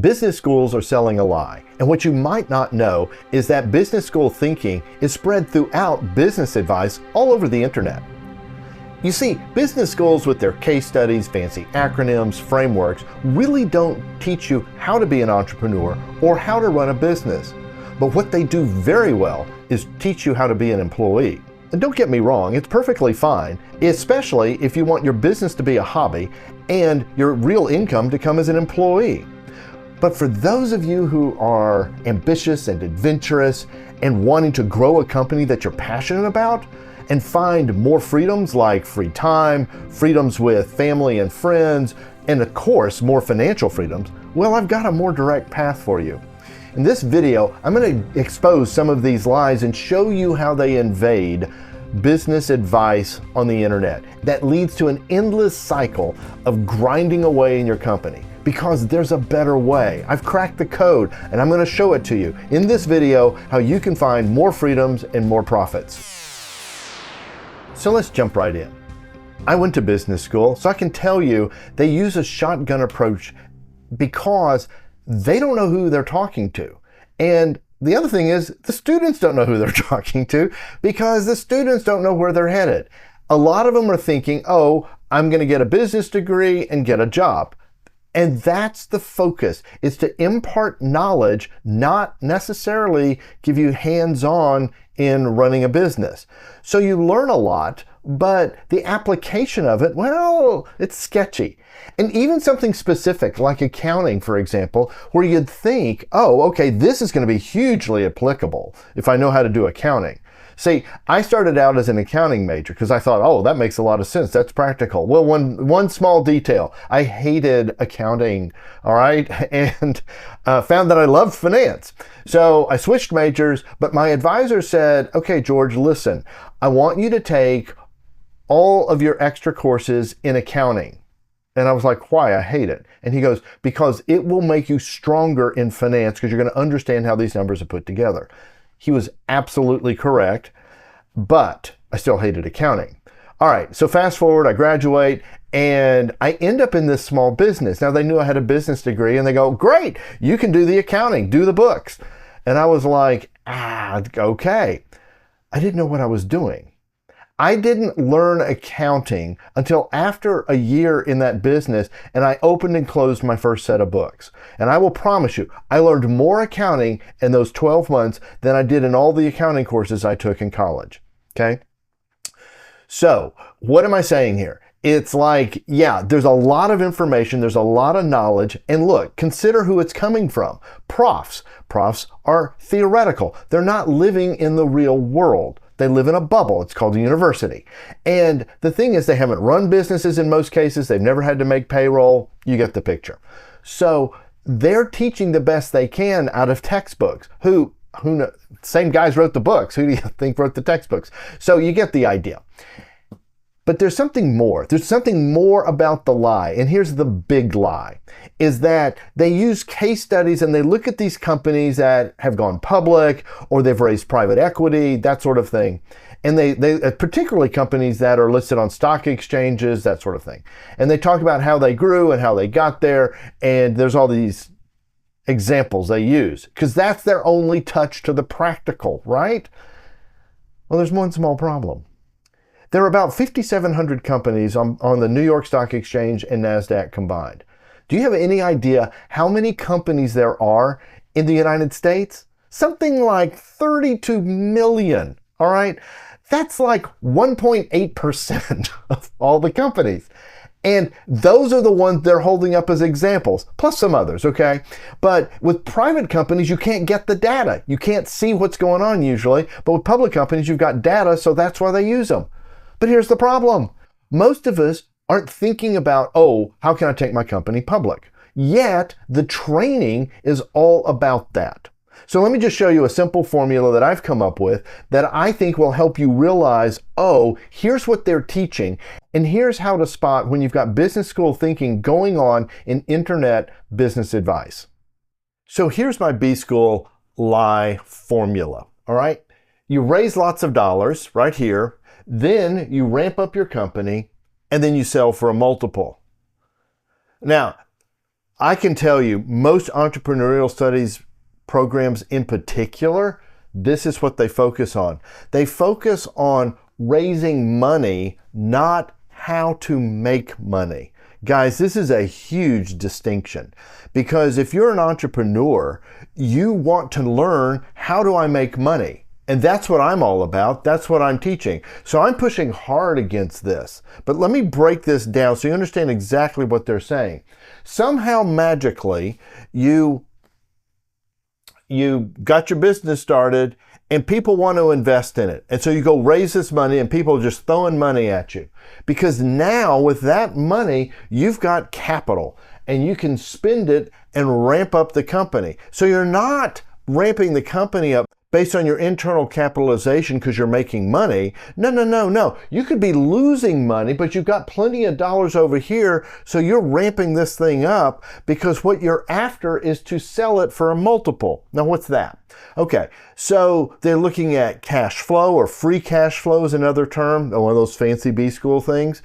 Business schools are selling a lie, and what you might not know is that business school thinking is spread throughout business advice all over the internet. You see, business schools with their case studies, fancy acronyms, frameworks, really don't teach you how to be an entrepreneur or how to run a business. But what they do very well is teach you how to be an employee. And don't get me wrong, it's perfectly fine, especially if you want your business to be a hobby and your real income to come as an employee. But for those of you who are ambitious and adventurous and wanting to grow a company that you're passionate about and find more freedoms like free time, freedoms with family and friends, and of course more financial freedoms, well, I've got a more direct path for you. In this video, I'm going to expose some of these lies and show you how they invade business advice on the internet that leads to an endless cycle of grinding away in your company. Because there's a better way. I've cracked the code and I'm going to show it to you in this video how you can find more freedoms and more profits. So let's jump right in. I went to business school, so I can tell you they use a shotgun approach because they don't know who they're talking to. And the other thing is the students don't know who they're talking to because the students don't know where they're headed. A lot of them are thinking, oh, I'm going to get a business degree and get a job. And that's the focus, is to impart knowledge, not necessarily give you hands-on in running a business. So you learn a lot, but the application of it, well, it's sketchy. And even something specific like accounting, for example, where you'd think, oh, okay, this is going to be hugely applicable if I know how to do accounting. See, I started out as an accounting major because I thought, oh, that makes a lot of sense. That's practical. Well, one small detail, I hated accounting, all right, and found that I loved finance. So I switched majors, but my advisor said, okay, George, listen, I want you to take all of your extra courses in accounting. And I was like, why? I hate it. And he goes, because it will make you stronger in finance because you're going to understand how these numbers are put together. He was absolutely correct, but I still hated accounting. All right, so fast forward, I graduate, and I end up in this small business. Now, they knew I had a business degree, and they go, great, you can do the accounting, do the books. And I was like, okay. I didn't know what I was doing. I didn't learn accounting until after a year in that business, and I opened and closed my first set of books. And I will promise you, I learned more accounting in those 12 months than I did in all the accounting courses I took in college. Okay? So, what am I saying here? It's like, yeah, there's a lot of information, there's a lot of knowledge, and look, consider who it's coming from. Profs. Profs are theoretical. They're not living in the real world. They live in a bubble. It's called a university. And the thing is, they haven't run businesses in most cases. They've never had to make payroll. You get the picture. So they're teaching the best they can out of textbooks. Who same guys wrote the books. Who do you think wrote the textbooks? So you get the idea. But there's something more. There's something more about the lie. And here's the big lie, is that they use case studies and they look at these companies that have gone public or they've raised private equity, that sort of thing. And they particularly companies that are listed on stock exchanges, that sort of thing. And they talk about how they grew and how they got there. And there's all these examples they use because that's their only touch to the practical, right? Well, there's one small problem. There are about 5,700 companies on the New York Stock Exchange and NASDAQ combined. Do you have any idea how many companies there are in the United States? Something like 32 million, all right? That's like 1.8% of all the companies. And those are the ones they're holding up as examples, plus some others, okay? But with private companies, you can't get the data. You can't see what's going on usually. But with public companies, you've got data, so that's why they use them. But here's the problem. Most of us aren't thinking about, oh, how can I take my company public? Yet the training is all about that. So let me just show you a simple formula that I've come up with that I think will help you realize, oh, here's what they're teaching, and here's how to spot when you've got business school thinking going on in internet business advice. So here's my B School lie formula, all right? You raise lots of dollars right here. Then you ramp up your company and then you sell for a multiple. Now, I can tell you, most entrepreneurial studies programs in particular, this is what they focus on. They focus on raising money, not how to make money. Guys, this is a huge distinction, because if you're an entrepreneur, you want to learn, how do I make money? And that's what I'm all about. That's what I'm teaching. So I'm pushing hard against this. But let me break this down so you understand exactly what they're saying. Somehow magically, you got your business started and people want to invest in it. And so you go raise this money and people are just throwing money at you. Because now with that money, you've got capital and you can spend it and ramp up the company. So you're not ramping the company up based on your internal capitalization because you're making money. No. You could be losing money, but you've got plenty of dollars over here, so you're ramping this thing up because what you're after is to sell it for a multiple. Now, what's that? Okay, so they're looking at cash flow, or free cash flow is another term, one of those fancy B school things.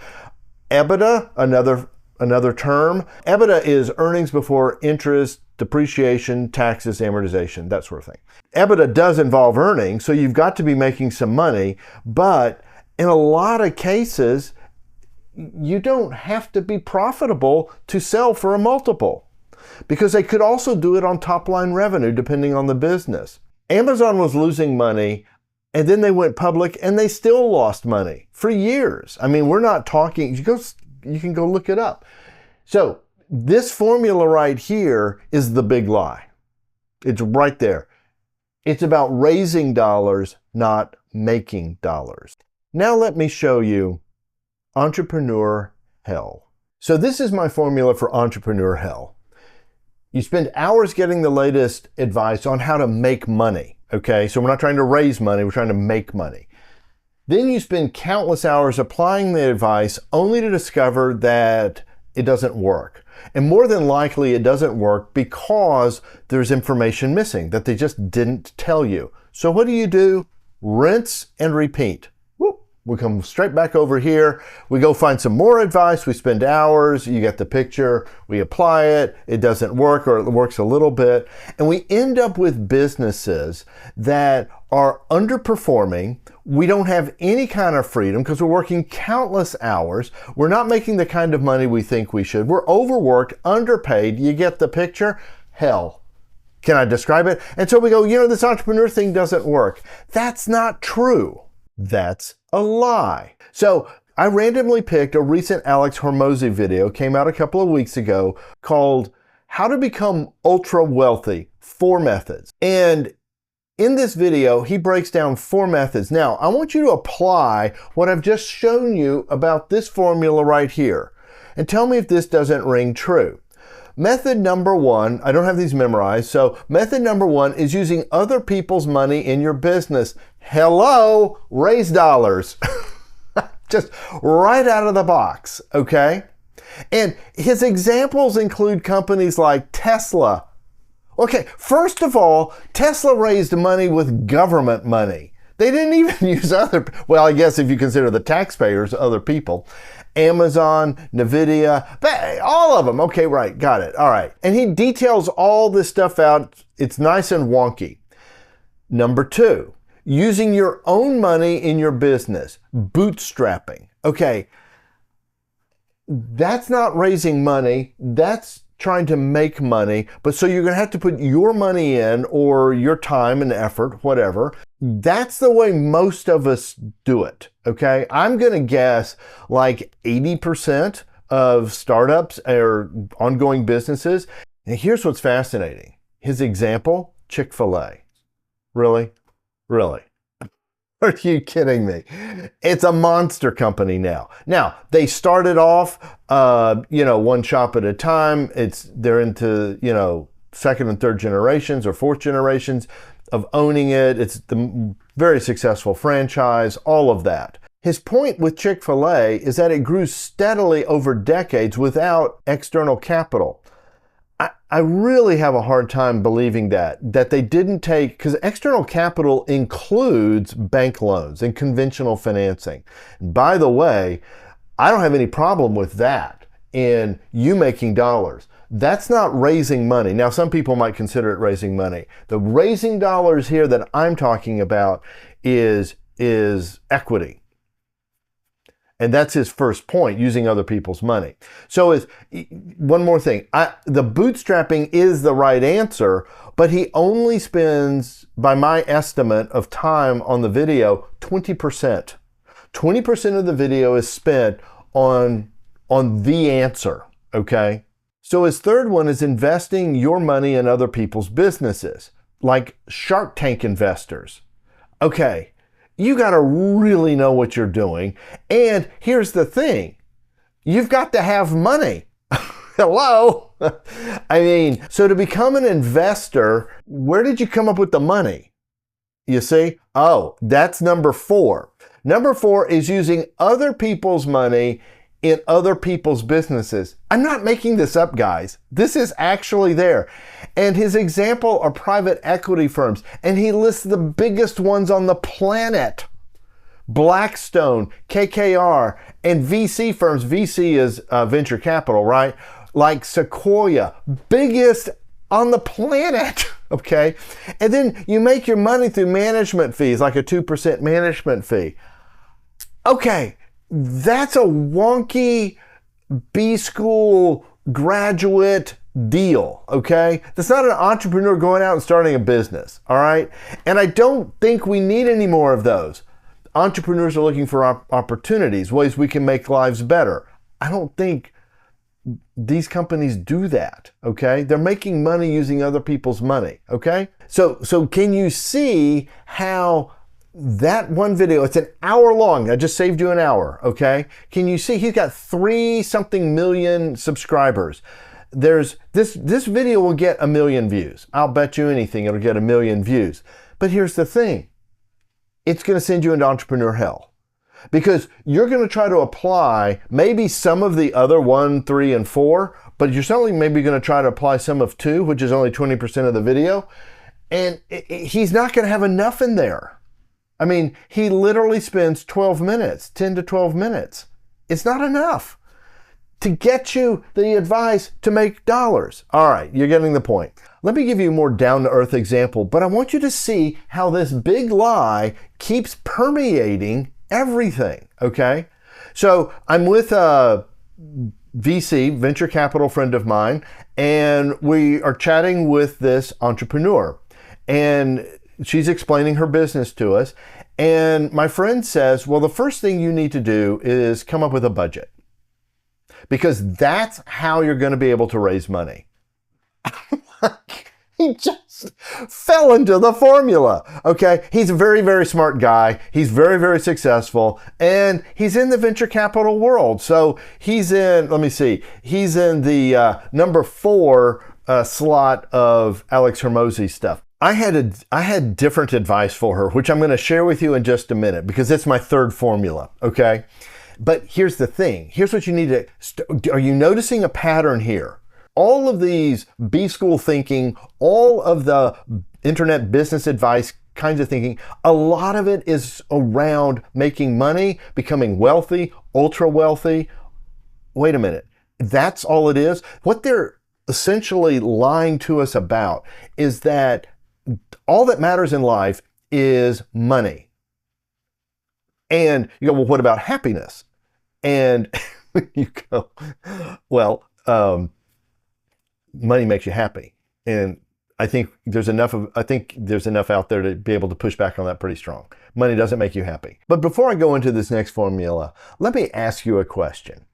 EBITDA, another term. EBITDA is earnings before interest, depreciation, taxes, amortization, that sort of thing. EBITDA does involve earnings, so you've got to be making some money, but in a lot of cases, you don't have to be profitable to sell for a multiple, because they could also do it on top line revenue depending on the business. Amazon was losing money, and then they went public and they still lost money for years. I mean, we're not talking, you can go look it up. So this formula right here is the big lie. It's right there. It's about raising dollars, not making dollars. Now let me show you entrepreneur hell. So this is my formula for entrepreneur hell. You spend hours getting the latest advice on how to make money. Okay, so we're not trying to raise money, we're trying to make money. Then you spend countless hours applying the advice only to discover that it doesn't work. And more than likely it doesn't work because there's information missing that they just didn't tell you. So what do? Rinse and repeat. Whoop. We come straight back over here. We go find some more advice. We spend hours. You get the picture. We apply it. It doesn't work, or it works a little bit. And we end up with businesses that are underperforming. We don't have any kind of freedom because we're working countless hours. We're not making the kind of money we think we should. We're overworked, underpaid. You get the picture? Hell. Can I describe it? And so we go, this entrepreneur thing doesn't work. That's not true. That's a lie. So I randomly picked a recent Alex Hormozi video, came out a couple of weeks ago, called How to Become Ultra Wealthy, 4 Methods. And in this video, he breaks down 4 methods. Now, I want you to apply what I've just shown you about this formula right here, and tell me if this doesn't ring true. Method number 1, I don't have these memorized, so method number 1 is using other people's money in your business. Hello, raise dollars. Just right out of the box, okay? And his examples include companies like Tesla. Okay, first of all, Tesla raised money with government money. They didn't even use well, I guess if you consider the taxpayers, other people. Amazon, Nvidia, all of them. Okay, right, got it. All right. And he details all this stuff out. It's nice and wonky. Number 2, using your own money in your business, bootstrapping. Okay, that's not raising money. That's trying to make money, but so you're going to have to put your money in, or your time and effort, whatever. That's the way most of us do it, okay? I'm going to guess like 80% of startups or ongoing businesses. And here's what's fascinating. His example, Chick-fil-A. Really? Really? Are you kidding me? It's a monster company now. Now, they started off, one shop at a time. They're into, second and third generations or fourth generations of owning it. It's the very successful franchise, all of that. His point with Chick-fil-A is that it grew steadily over decades without external capital. I really have a hard time believing that they didn't take, because external capital includes bank loans and conventional financing. By the way, I don't have any problem with that in you making dollars. That's not raising money. Now, some people might consider it raising money. The raising dollars here that I'm talking about is equity. And that's his first point, using other people's money. So one more thing. The bootstrapping is the right answer, but he only spends, by my estimate of time on the video, 20%. 20% of the video is spent on the answer, okay? So his third one is investing your money in other people's businesses, like Shark Tank investors. Okay, you got to really know what you're doing. And here's the thing. You've got to have money. Hello? I mean, so to become an investor, where did you come up with the money? You see? Oh, that's number 4. Number 4 is using other people's money in other people's businesses. I'm not making this up, guys. This is actually there. And his example are private equity firms. And he lists the biggest ones on the planet. Blackstone, KKR, and VC firms. VC is venture capital, right? Like Sequoia, biggest on the planet, okay? And then you make your money through management fees, like a 2% management fee. Okay, that's a wonky B-school graduate deal, okay? That's not an entrepreneur going out and starting a business, all right? And I don't think we need any more of those. Entrepreneurs are looking for opportunities, ways we can make lives better. I don't think these companies do that, okay? They're making money using other people's money, okay? So can you see how that one video, it's an hour long. I just saved you an hour, okay? Can you see he's got 3-something million subscribers. This video will get 1 million views. I'll bet you anything it'll get 1 million views. But here's the thing. It's going to send you into entrepreneur hell. Because you're going to try to apply maybe some of the other 1, 3, and 4, but you're certainly maybe going to try to apply some of 2, which is only 20% of the video. And he's not going to have enough in there. I mean, he literally spends 12 minutes, 10 to 12 minutes. It's not enough to get you the advice to make dollars. All right, you're getting the point. Let me give you a more down-to-earth example, but I want you to see how this big lie keeps permeating everything, okay? So I'm with a VC, venture capital friend of mine, and we are chatting with this entrepreneur. And she's explaining her business to us. And my friend says, well, the first thing you need to do is come up with a budget, because that's how you're going to be able to raise money. He just fell into the formula. Okay. He's a very, very smart guy. He's very, very successful, and he's in the venture capital world. So he's in, let me see, he's in the number 4 slot of Alex Hormozi stuff. I had different advice for her, which I'm going to share with you in just a minute, because it's my third formula, okay? But here's the thing. Here's what you need to, are you noticing a pattern here? All of these B-school thinking, all of the internet business advice kinds of thinking, a lot of it is around making money, becoming wealthy, ultra wealthy. Wait a minute. That's all it is? What they're essentially lying to us about is that all that matters in life is money. And you go, well, what about happiness? And you go, well, money makes you happy. And I think there's enough out there to be able to push back on that pretty strong. Money doesn't make you happy. But before I go into this next formula, let me ask you a question.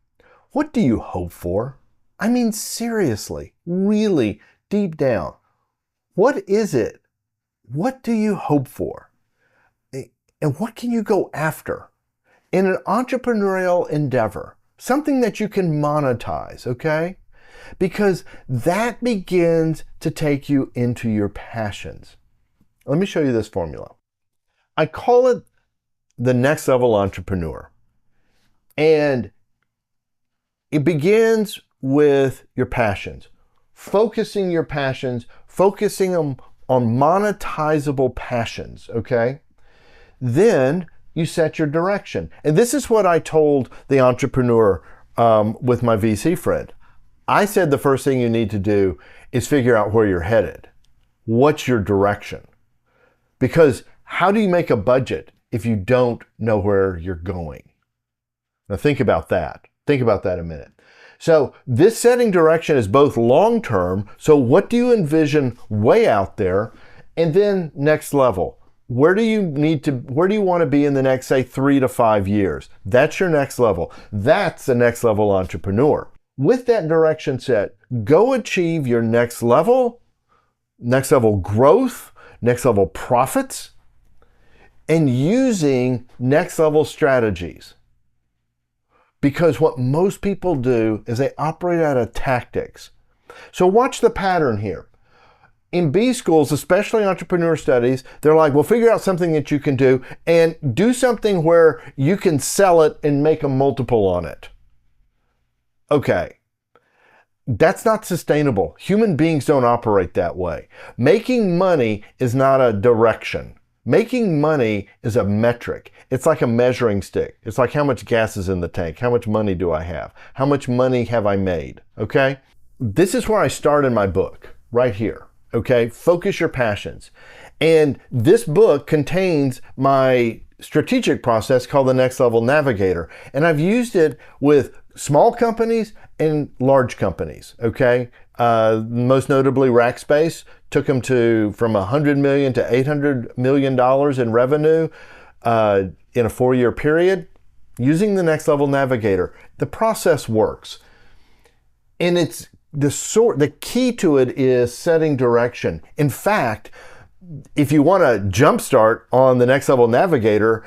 What do you hope for? I mean, seriously, really deep down, what is it? What do you hope for? And what can you go after in an entrepreneurial endeavor? Something that you can monetize, okay? Because that begins to take you into your passions. Let me show you this formula. I call it the next level entrepreneur. And it begins with your passions. Focusing your passions, focusing on monetizable passions, okay? Then you set your direction. And this is what I told the entrepreneur with my VC friend. I said the first thing you need to do is figure out where you're headed. What's your direction? Because how do you make a budget if you don't know where you're going? Now think about that. Think about that a minute. So this setting direction is both long-term, so what do you envision way out there? And then next level. Where do you want to be in the next, say, 3 to 5 years? That's your next level. That's the next level entrepreneur. With that direction set, go achieve your next level growth, next level profits, and using next level strategies. Because what most people do is they operate out of tactics. So watch the pattern here. In B schools, especially entrepreneur studies, they're like, well, figure out something that you can do and do something where you can sell it and make a multiple on it. Okay. That's not sustainable. Human beings don't operate that way. Making money is not a direction. Making money is a metric. It's like a measuring stick. It's like how much gas is in the tank. How much money do I have? How much money have I made? Okay? This is where I start in my book, right here. Okay? Focus your passions. And this book contains my strategic process called the Next Level Navigator. And I've used it with small companies and large companies, okay? Most notably Rackspace, took them from $100 million to $800 million in revenue in a 4-year period using the Next Level Navigator. The process works. And it's the key to it is setting direction. In fact, if you want to jumpstart on the Next Level Navigator,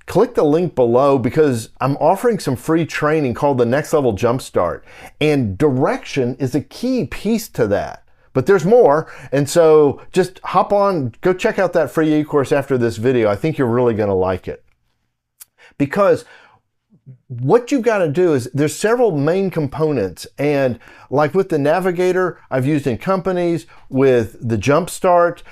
click the link below because I'm offering some free training called the Next Level Jumpstart. And direction is a key piece to that. But there's more. And so just hop on, go check out that free e-course after this video. I think you're really going to like it. Because what you've got to do is there's several main components. And like with the Navigator, I've used in companies, with the Jumpstart,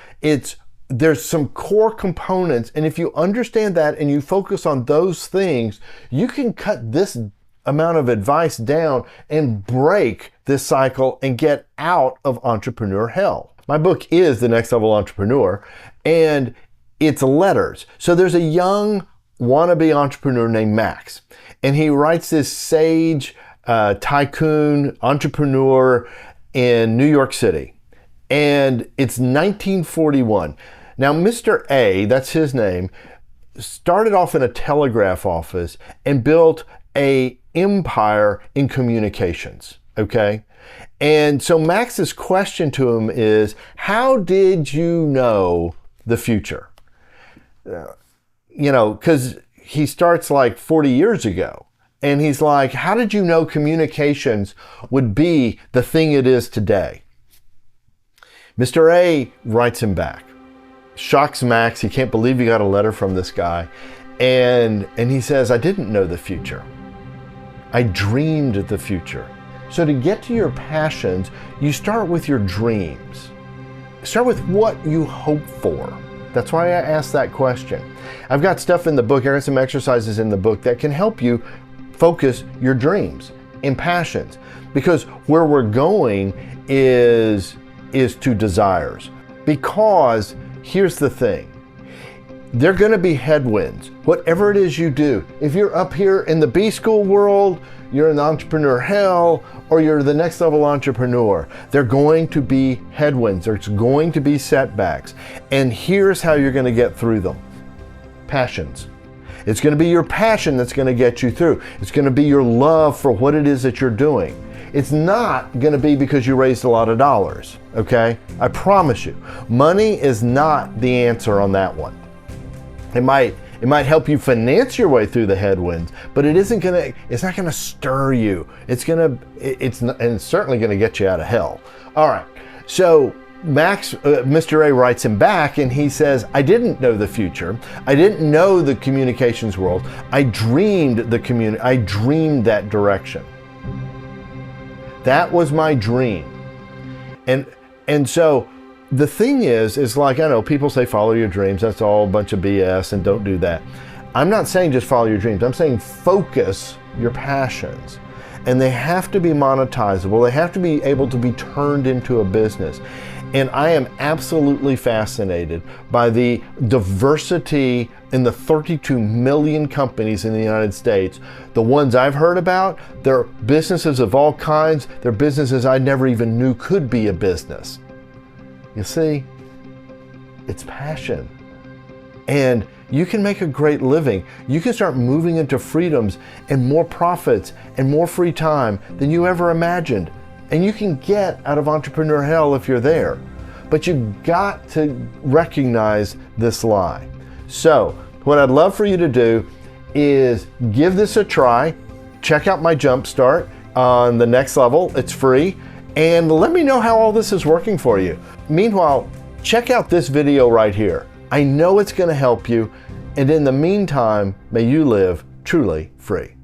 there's some core components, and if you understand that and you focus on those things, you can cut this amount of advice down and break this cycle and get out of entrepreneur hell. My book is The Next Level Entrepreneur, and it's letters. So there's a young wannabe entrepreneur named Max, and he writes this sage tycoon entrepreneur in New York City. And it's 1941. Now, Mr. A, that's his name, started off in a telegraph office and built an empire in communications, okay? And so Max's question to him is, how did you know the future? Because he starts like 40 years ago. And he's like, how did you know communications would be the thing it is today? Mr. A writes him back, shocks Max. He can't believe he got a letter from this guy. And he says, I didn't know the future. I dreamed the future. So to get to your passions, you start with your dreams. Start with what you hope for. That's why I asked that question. I've got stuff in the book, I got some exercises in the book that can help you focus your dreams and passions. Because where we're going is to desires. Because here's the thing, there are going to be headwinds, whatever it is you do. If you're up here in the B school world, you're in the entrepreneur hell, or you're the next level entrepreneur, there are going to be headwinds, there's going to be setbacks. And here's how you're going to get through them. Passions. It's going to be your passion that's going to get you through. It's going to be your love for what it is that you're doing. It's not going to be because you raised a lot of dollars, okay? I promise you. Money is not the answer on that one. It might help you finance your way through the headwinds, but it's not going to stir you. It's certainly going to get you out of hell. All right. So Mr. A writes him back and he says, I didn't know the future. I didn't know the communications world. I dreamed that direction. That was my dream. And so the thing is like, I know people say follow your dreams. That's all a bunch of BS and don't do that. I'm not saying just follow your dreams. I'm saying focus your passions. and they have to be monetizable. They have to be able to be turned into a business. And I am absolutely fascinated by the diversity in the 32 million companies in the United States. The ones I've heard about, they're businesses of all kinds. They're businesses I never even knew could be a business. You see, it's passion. And you can make a great living. You can start moving into freedoms and more profits and more free time than you ever imagined. And you can get out of entrepreneur hell if you're there. But you've got to recognize this lie. So what I'd love for you to do is give this a try. Check out my Jumpstart on the next level. It's free. And let me know how all this is working for you. Meanwhile, check out this video right here. I know it's going to help you. And in the meantime, may you live truly free.